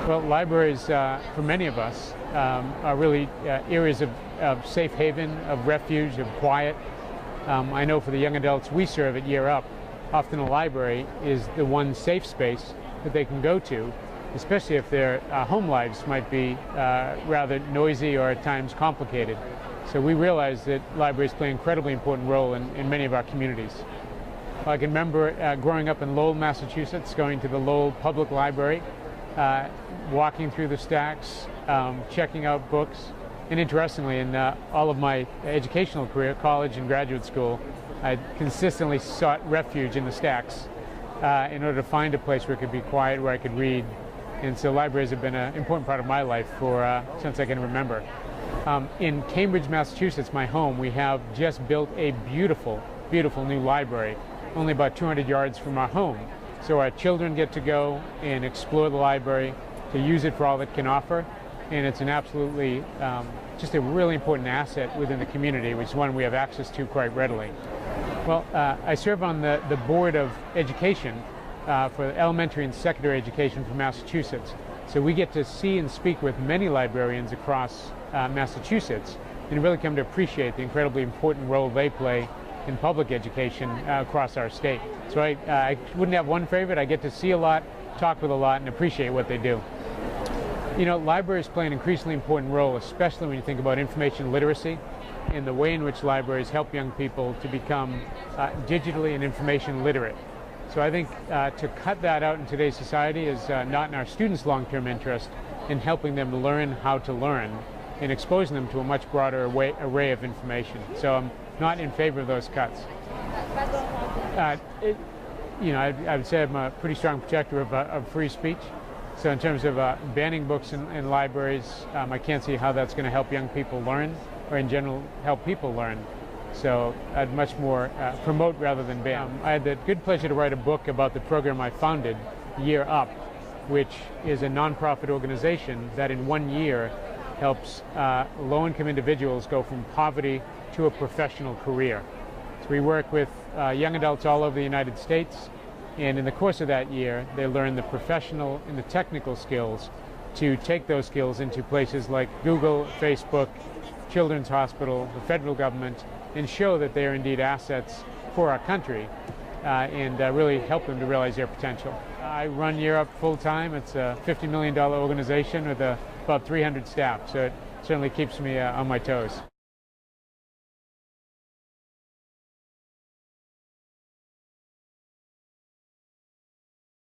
Well, libraries, for many of us, are really areas of safe haven, of refuge, of quiet. I know for the young adults we serve at Year Up, often a library is the one safe space that they can go to, especially if their home lives might be rather noisy or at times complicated. So we realize that libraries play an incredibly important role in many of our communities. I can remember growing up in Lowell, Massachusetts, going to the Lowell Public Library, walking through the stacks, checking out books, and interestingly, in all of my educational career, college and graduate school, I consistently sought refuge in the stacks in order to find a place where it could be quiet, where I could read. And so libraries have been an important part of my life since I can remember. In Cambridge, Massachusetts, my home, we have just built a beautiful, beautiful new library, only about 200 yards from our home. So our children get to go and explore the library, to use it for all it can offer, and it's an absolutely, just a really important asset within the community, which is one we have access to quite readily. Well, I serve on the Board of Education for elementary and secondary education for Massachusetts. So we get to see and speak with many librarians across Massachusetts and really come to appreciate the incredibly important role they play in public education across our state. So I wouldn't have one favorite. I get to see a lot, talk with a lot, and appreciate what they do. You know, libraries play an increasingly important role, especially when you think about information literacy and the way in which libraries help young people to become digitally and information literate. So I think to cut that out in today's society is not in our students' long-term interest in helping them learn how to learn and exposing them to a much broader array of information. So I'm not in favor of those cuts. I would say I'm a pretty strong protector of free speech. So in terms of banning books in libraries, I can't see how that's going to help young people learn, or in general help people learn. So I'd much more promote rather than ban. I had the good pleasure to write a book about the program I founded, Year Up, which is a nonprofit organization that in 1 year helps low-income individuals go from poverty to a professional career. So we work with young adults all over the United States, and in the course of that year, they learn the professional and the technical skills to take those skills into places like Google, Facebook, Children's Hospital, the federal government, and show that they are indeed assets for our country and really help them to realize their potential. I run Year Up full-time. It's a $50 million organization with about 300 staff, so it certainly keeps me on my toes.